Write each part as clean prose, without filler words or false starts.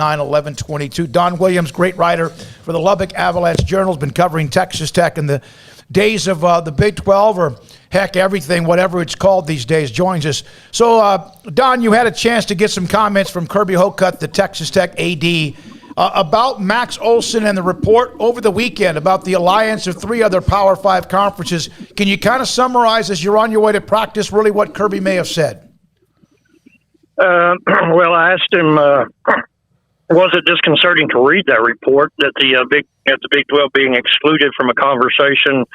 9/11/22. Don Williams, great writer for the Lubbock Avalanche Journal, has been covering Texas Tech in the days of the Big 12, or heck, everything, whatever it's called these days, joins us. So, Don, you had a chance to get some comments from Kirby Hocutt, the Texas Tech AD, about Max Olson and the report over the weekend about the alliance of three other Power 5 conferences. Can you kind of summarize, as you're on your way to practice, really what Kirby may have said? Well, I asked him, was it disconcerting to read that report that the Big 12 being excluded from conversations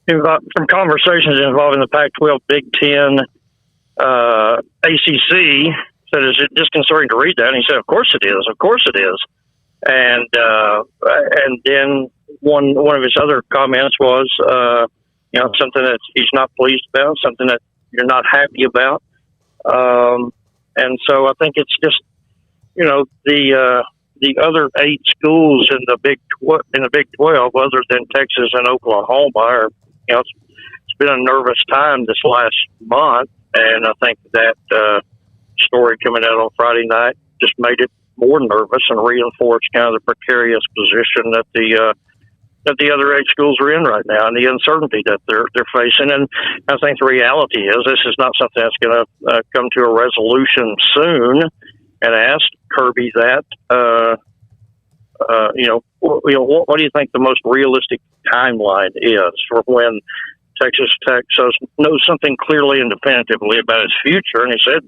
involving the Pac-12, Big 10, ACC? Said, is it disconcerting to read that? And he said, of course it is. Of course it is. And then one of his other comments was, something that he's not pleased about, something that you're not happy about. And so I think it's just, the other 8 schools in the Big 12, other than Texas and Oklahoma, are, it's been a nervous time this last month, and I think that story coming out on Friday night just made it more nervous and reinforced kind of the precarious position that the other 8 schools are in right now, and the uncertainty that they're facing. And I think the reality is this is not something that's going to come to a resolution soon. And I asked Kirby that, what do you think the most realistic timeline is for when Texas Tech knows something clearly and definitively about its future? And he said,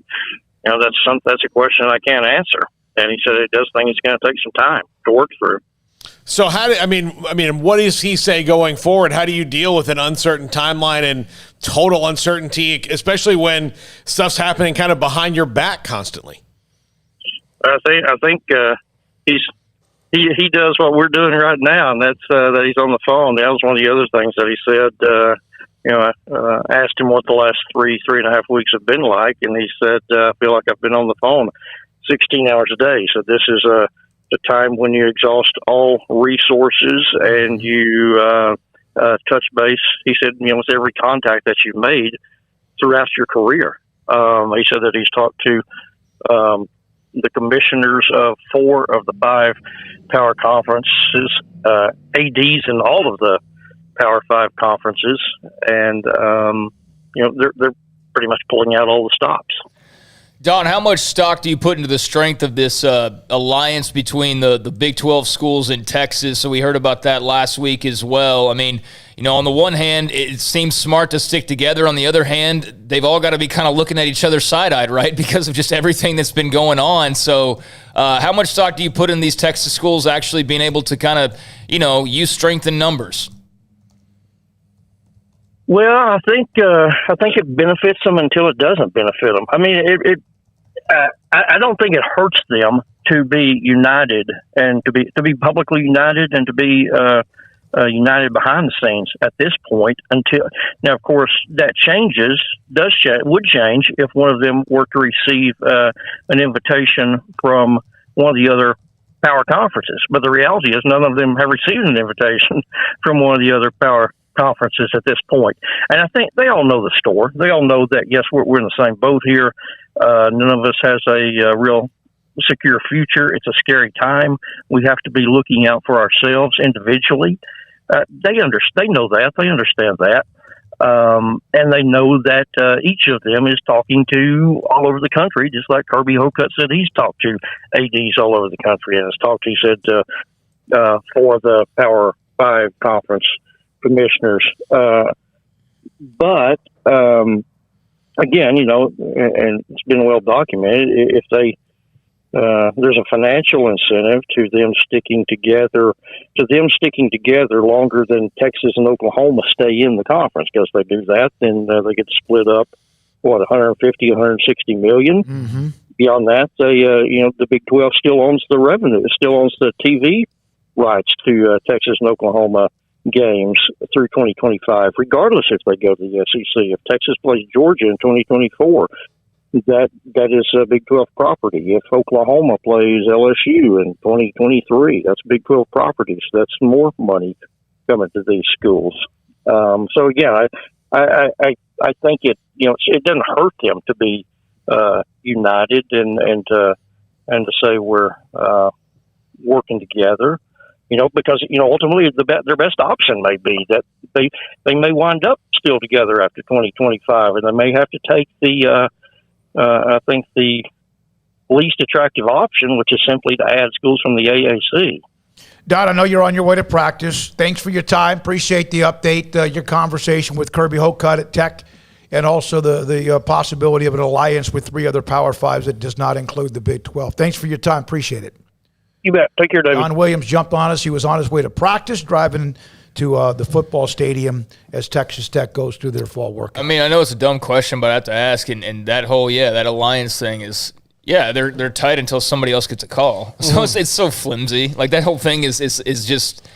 that's a question I can't answer. And he said it does think it's going to take some time to work through. So what does he say going forward? How do you deal with an uncertain timeline and total uncertainty, especially when stuff's happening kind of behind your back constantly? I think he does what we're doing right now, and that's that he's on the phone. That was one of the other things that he said. I asked him what the last three and a half weeks have been like, and he said, I feel like I've been on the phone 16 hours a day. So this is a time when you exhaust all resources and you touch base. He said, with every contact that you've made throughout your career. He said that he's talked to the commissioners of 4 of the 5 power conferences, ADs in all of the Power 5 conferences, and they're pretty much pulling out all the stops. Don, how much stock do you put into the strength of this alliance between the Big 12 schools in Texas? So we heard about that last week as well. I mean, on the one hand, it seems smart to stick together. On the other hand, they've all got to be kind of looking at each other side-eyed, right, because of just everything that's been going on. So how much stock do you put in these Texas schools actually being able to kind of, use strength in numbers? Well, I think it benefits them until it doesn't benefit them. I mean, I don't think it hurts them to be united and to be publicly united and to be united behind the scenes at this point. Until now, of course, that would change if one of them were to receive an invitation from one of the other power conferences. But the reality is, none of them have received an invitation from one of the other power conferences at this point. And I think they all know the score. They all know that, yes, we're in the same boat here. None of us has a real secure future. It's a scary time. We have to be looking out for ourselves individually. They know that. They understand that. And they know that each of them is talking to all over the country, just like Kirby Hocutt said he's talked to ADs all over the country, and he said, for the Power 5 conference commissioners. But again, and it's been well documented, if there's a financial incentive to them sticking together longer than Texas and Oklahoma stay in the conference, because they do that, then they get split up, 150, 160 million. Mm-hmm. Beyond that, the Big 12 still owns the revenue, still owns the TV rights to Texas and Oklahoma games through 2025, regardless if they go to the SEC. If Texas plays Georgia in 2024, that is a Big 12 property. If Oklahoma plays LSU in 2023, that's Big 12 property. So that's more money coming to these schools. So again, I think it doesn't hurt them to be united and and to say we're working together. Because ultimately their best option may be that they may wind up still together after 2025, and they may have to take the I think the least attractive option, which is simply to add schools from the AAC. Don, I know you're on your way to practice. Thanks for your time. Appreciate the update, your conversation with Kirby Hocutt at Tech, and also the possibility of an alliance with 3 other Power Fives that does not include the Big 12. Thanks for your time. Appreciate it. You bet. Take care, David. Don Williams jumped on us. He was on his way to practice, driving to the football stadium as Texas Tech goes through their fall workout. I mean, I know it's a dumb question, but I have to ask, and that whole, that alliance thing is, they're tight until somebody else gets a call. So it's so flimsy. Like, that whole thing is just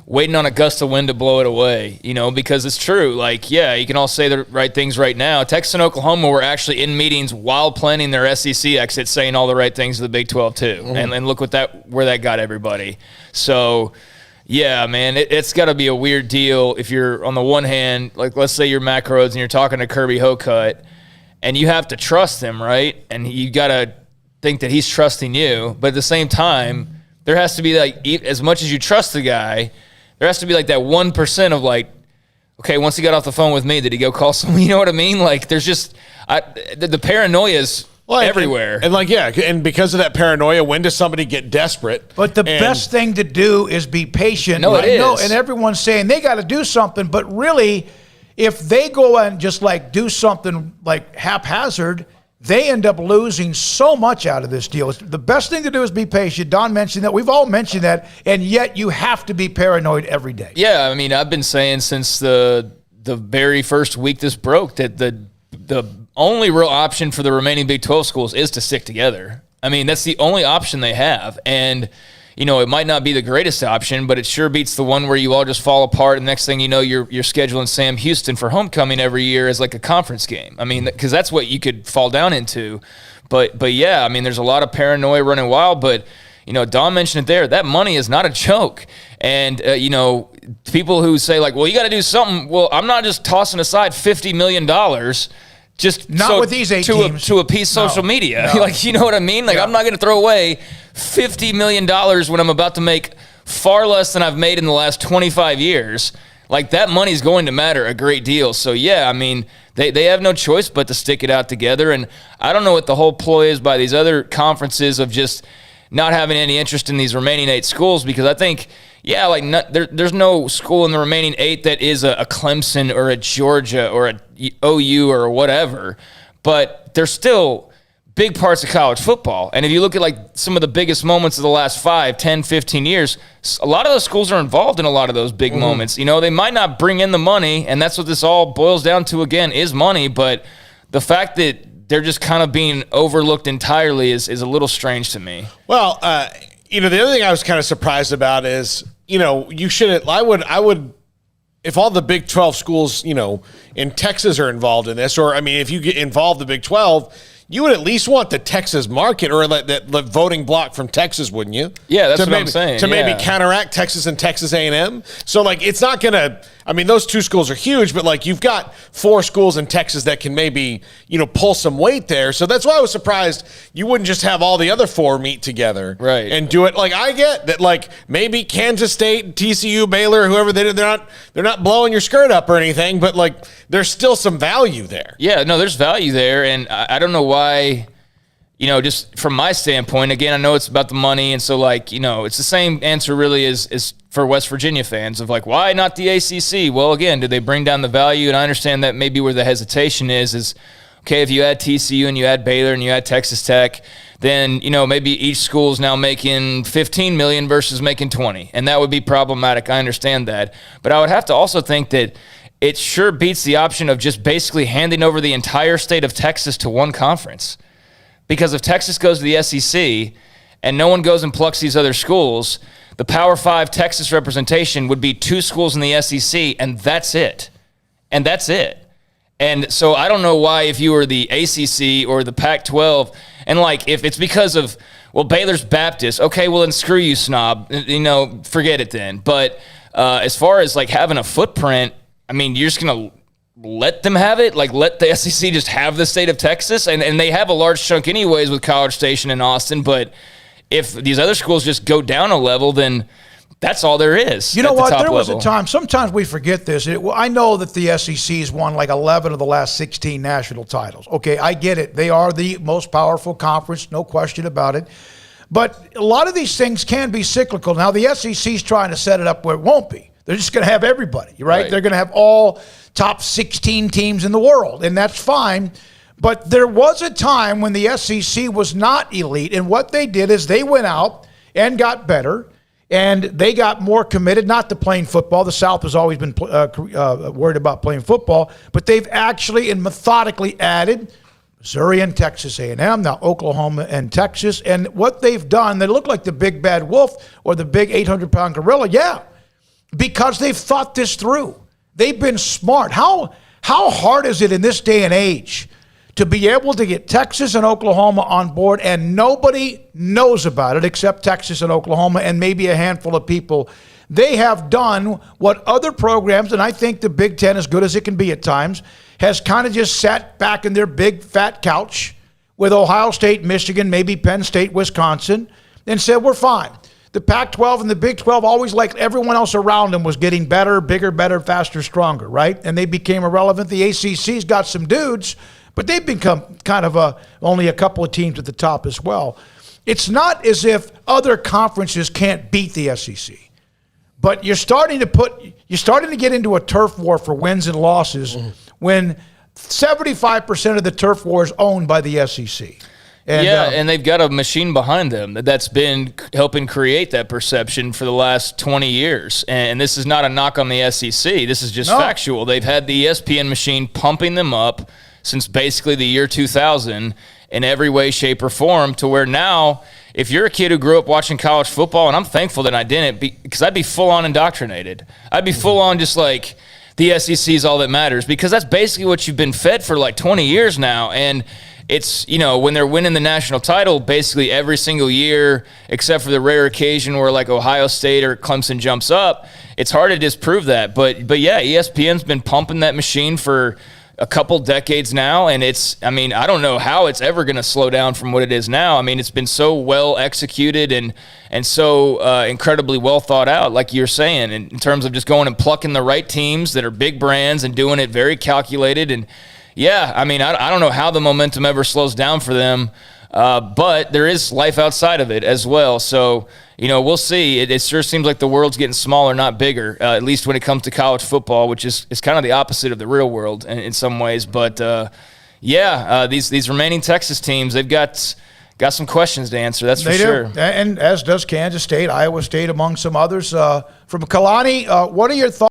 waiting on a gust of wind to blow it away, because it's true. Like, you can all say the right things right now. Texas and Oklahoma were actually in meetings while planning their SEC exit, saying all the right things to the Big 12 too. And look where that got everybody. So, yeah, man, it's got to be a weird deal if you're, on the one hand, like, let's say you're Mac Rhodes and you're talking to Kirby Hocutt, and you have to trust him, right? And you got to think that he's trusting you. But at the same time, there has to be, like, as much as you trust the guy, there has to be, like, that 1% of, like, okay, once he got off the phone with me, did he go call someone? You know what I mean? Like, there's just the paranoia is everywhere. And because of that paranoia, when does somebody get desperate? But the best thing to do is be patient. No, it is. And everyone's saying they got to do something, but really, if they go and just, like, do something, like, haphazard, they end up losing so much out of this deal. The best thing to do is be patient. Don mentioned that. We've all mentioned that, and yet you have to be paranoid every day. Yeah, I mean, I've been saying since the very first week this broke that the only real option for the remaining Big 12 schools is to stick together. I mean, that's the only option they have. And, it might not be the greatest option, but it sure beats the one where you all just fall apart, and next thing you know, you're scheduling Sam Houston for homecoming every year as like a conference game. I mean, because that's what you could fall down into. But yeah, I mean, there's a lot of paranoia running wild, but Don mentioned it there. That money is not a joke. And, people who say, like, well, you got to do something. Well, I'm not just tossing aside $50 million just not with these 8 teams. To appease social media. No. Like, you know what I mean? Like, I'm not going to throw away $50 million when I'm about to make far less than I've made in the last 25 years. Like, that money's going to matter a great deal. So, yeah, I mean, they have no choice but to stick it out together. And I don't know what the whole ploy is by these other conferences of just not having any interest in these remaining 8 schools, because I think, there's no school in the remaining 8 that is a Clemson or a Georgia or a OU or whatever, but they're still big parts of college football. And if you look at, like, some of the biggest moments of the last 5, 10, 15 years, a lot of those schools are involved in a lot of those big moments. They might not bring in the money, and that's what this all boils down to, again, is money, but the fact that they're just kind of being overlooked entirely is a little strange to me. Well, the other thing I was kind of surprised about is, you shouldn't. I would, if all the Big 12 schools, in Texas are involved in this, or, I mean, if you get involved in the Big 12, you would at least want the Texas market or the voting block from Texas, wouldn't you? Yeah, that's what I'm saying. To maybe counteract Texas and Texas A&M. So, like, it's not going to – I mean, those 2 schools are huge, but, like, you've got 4 schools in Texas that can maybe, pull some weight there. So that's why I was surprised you wouldn't just have all the other 4 meet together and do it. Like, I get that, like, maybe Kansas State, TCU, Baylor, whoever, they're not blowing your skirt up or anything, but, like, there's still some value there. Yeah, no, there's value there, and I don't know why, just from my standpoint, again, I know it's about the money, and so, like, it's the same answer really as for West Virginia fans of, like, why not the ACC? Well, again, did they bring down the value? And I understand that maybe where the hesitation is okay, if you add TCU and you add Baylor and you add Texas Tech, then, maybe each school is now making $15 million versus making $20, and that would be problematic. I understand that, but I would have to also think that it sure beats the option of just basically handing over the entire state of Texas to one conference. Because if Texas goes to the SEC and no one goes and plucks these other schools, the Power 5 Texas representation would be 2 schools in the SEC, and that's it. And that's it. And so I don't know why, if you were the ACC or the Pac-12, and, like, if it's because of, well, Baylor's Baptist, okay, well, then screw you, snob. Forget it then. But as far as, like, having a footprint, I mean, you're just going to let them have it, like let the SEC just have the state of Texas, and they have a large chunk anyways with College Station and Austin, but if these other schools just go down a level, then that's all there is. You know what? There was level. a time, sometimes we forget this. I know that the SEC has won like 11 of the last 16 national titles. Okay, I get it. They are the most powerful conference, no question about it. But a lot of these things can be cyclical. Now, the SEC is trying to set it up where it won't be. They're just going to have everybody, right? They're going to have all top 16 teams in the world, and that's fine. But there was a time when the SEC was not elite, and what they did is they went out and got better, and they got more committed, not to playing football. The South has always been worried about playing football, but they've actually and methodically added Missouri and Texas A&M, now Oklahoma and Texas. And what they've done, they look like the big bad wolf or the big 800-pound gorilla. Yeah, because they've thought this through. They've been smart. How hard is it in this day and age to be able to get Texas and Oklahoma on board and nobody knows about it except Texas and Oklahoma and maybe a handful of people? They have done what other programs, and I think the Big Ten, as good as it can be at times, has kind of just sat back in their big fat couch with Ohio State, Michigan, maybe Penn State, Wisconsin, and said, we're fine. The Pac-12 and the Big 12 always, like everyone else around them, was getting better, bigger, better, faster, stronger, right? And they became irrelevant. The ACC's got some dudes, but they've become kind of only a couple of teams at the top as well. It's not as if other conferences can't beat the SEC, but you're starting to get into a turf war for wins and losses when 75% of the turf war is owned by the SEC. And, and they've got a machine behind them that's been helping create that perception for the last 20 years. And this is not a knock on the SEC. This is just factual. They've had the ESPN machine pumping them up since basically the year 2000 in every way, shape, or form, to where now, if you're a kid who grew up watching college football, and I'm thankful that I didn't, because I'd be full-on indoctrinated. I'd be full-on just like, the SEC is all that matters, because that's basically what you've been fed for like 20 years now. And it's, when they're winning the national title basically every single year, except for the rare occasion where like Ohio State or Clemson jumps up, it's hard to disprove that. But yeah, ESPN's been pumping that machine for a couple decades now, and I don't know how it's ever going to slow down from what it is now. I mean, it's been so well executed and so incredibly well thought out, like you're saying, in terms of just going and plucking the right teams that are big brands and doing it very calculated. And yeah, I mean, I don't know how the momentum ever slows down for them, but there is life outside of it as well. So, we'll see. It sure seems like the world's getting smaller, not bigger, at least when it comes to college football, which is kind of the opposite of the real world in some ways. But, these remaining Texas teams, they've got some questions to answer, that's for sure. And as does Kansas State, Iowa State, among some others. From Kalani, what are your thoughts